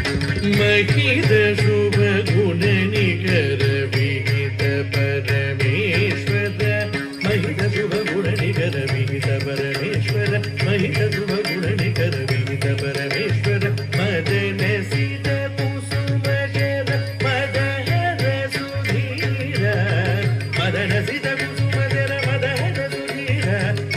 महित शुभ गुण निकर विहित परमेश्वर महित शुभ गुण निकर विहित परमेश्वर महित शुभ गुण निकर विहित परमेश्वर मदन सीत कुसुम शर मदन सुधीर मदन सीत कुसुम शर मदन सुधीर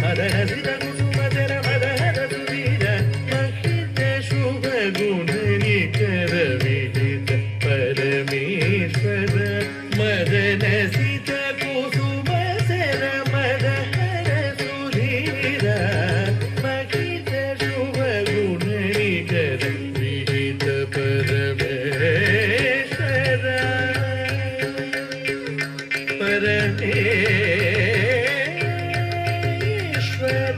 मदन सीत कुसुम शर मदन सुधीर महित शुभ गुण निकर विहित परमेश्वर मदन सीत कुसुम शर मदन सुधीर महित शुभ गुण निकर विहित परमेश्वर परमेश्वर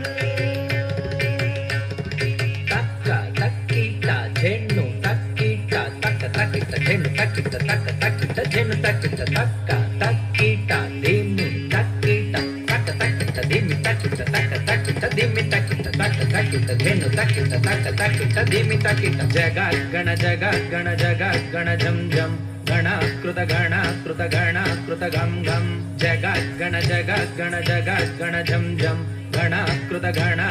ತಕ್ಕ ತಕ್ಕಿಟ ಜೇನು ತಕ್ಕಿಟ ತಕ್ಕ ತಕ್ಕಿಟ ಜೇನು ತಕ್ಕಿಟ ತಕ್ಕ ತಕ್ಕಿಟ ಜೇನು ತಕ್ಕಿಟ ತಕ್ಕ ತಕ್ಕಿಟ ದಿಮ್ಮಿ ತಕ್ಕಿಟ ತಕ್ಕ ತಕ್ಕಿಟ ದಿಮ್ಮಿ ತಕ್ಕಿಟ ತಕ್ಕ ತಕ್ಕಿಟ ದಿಮ್ಮಿ ತಕ್ಕಿಟ ತಕ್ಕ ತಕ್ಕಿಟ ಜೇನು ತಕ್ಕಿಟ ತಕ್ಕ ತಕ್ಕಿಟ ದಿಮ್ಮಿ ತಕ್ಕಿಟ ಜಗ ಗಣ ಜಂ ಜಂ ಗಣ ಕೃತ ಗಣ ಗಂ ಗಂ ಜಗ ಗಣ ಜಂ ಜಂ ಗಣ ಕೃತ ಗಣ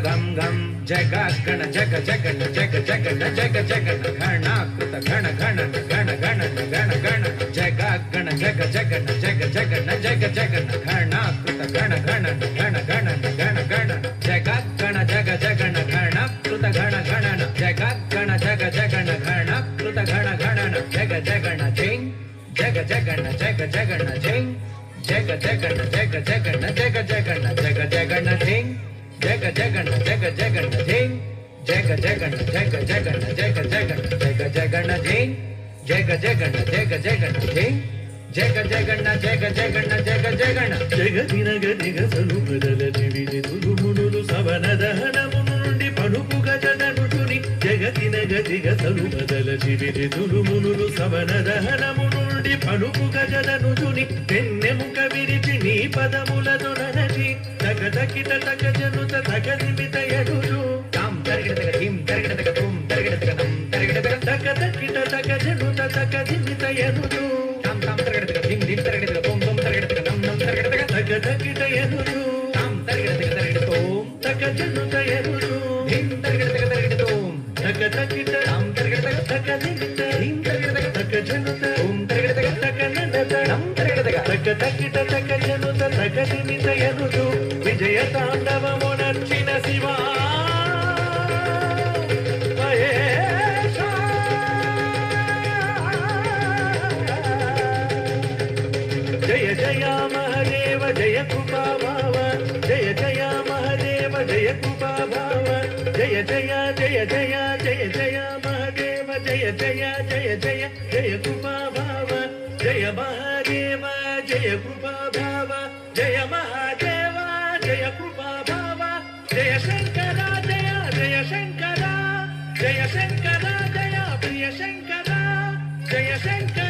ಗಂ ಗಂ ಜಗ ಗಣ ಜಗ ಜಗಣ ಜಗ ಜಗಣ ಜಗ ಜಗಣ ಗಣ ಕೃತ ಗಣ ಜಗ ಗಣ ಜಗ ಜಗಣ ಜಗ ಜಗಣ ಜಗ ಜಗಣ ಗಣ ಕೃತ ಗಣ ಜಗ ಗಣ ಜಗ ಜಗಣ ಗಣ ಕೃತ ಗಣ ಜಗ ಗಣ ಜಗ ಜಗಣ ಗಣ ಕೃತ ಗಣ ಜಗ ಜಗಣ ಜಿಂಗ್ ಜಗ ಜಗಣ ಜಗ ಜಗಣ ಜಿಂಗ್ ಜಗ ಜಗಣ ಜಗ ಜಗಣ ಜಗ ಜಗಣ ಜಗ ಜಗಣ ಜಿಂಗ್ ಜಗ ಜಗಣ ಜಗ ಜಗಣ ಜಿಂಗ್ ಜಗ ಜಗಣ ಜಗ ಜಗಣ ಜಗ ಜಗಣ ಜಗ ಜಗಣ ಜಿಂಗ್ ಜಗ ಜಗಣ ಜಗ ಜಗಣ ಜಿಂಗ್ ಜಗ ಜಗಣ ಜಗ ಜಗಣ ಜಗ ಜಗಣ జగతిన గదిగ సలుపదల దివిది తులుమునులు సవనదహన మునుండి పడుపు గజననుచుని జగతిన గదిగ సలుపదల దివిది తులుమునులు సవనదహన మునుండి పడుపు గజననుచుని పెన్నెముక విరిచి నీ పదములతో ననచి తగ తకిట తగ జనుత తగ నిమిత ఎడుచు తాం తరగడతగ ధిం తరగడతగ తుం తరగడతగ నం తరగడతగ తగ తకిట తగ జనుత తగ నిమిత ఎడుచు తాం తాం తరగడతగ ధిం ధిం తరగడతగ తుం తుం తరగడతగ నం నం తరగడతగ తగ తకిట ఎడుచు తాం తరగడతగ తరగడతోం తగ జనుత ఎడుచు ధిం తరగడతగ తరగడతోం తగ తకిట తాం తరగడతగ తగ నిమిత ధిం తరగడతగ తగ జనుత తుం తరగడతగ తగ ననత నం తరగడతగ తగ తకిట తగ జనుత తగ నిమిత ఎడుచు విజయ తాండవమునర్చిన శివా మహేశ జయ జయ మహదేవ జయ కృపా భావ జయ జయ మహదేవ జయ కృపా భావ జయ జయ జయ జయ జయ జయ మహదేవ జయ జయ జయ జయ జయ కృపా భావ జయ మహదేవ జయ కృపా భావ జయ మహాదేవ జయ కృపా భావ జయ శంకర జయ జయ శంకర జయ శంకర జయ ప్రియ శంకర జయ శంకర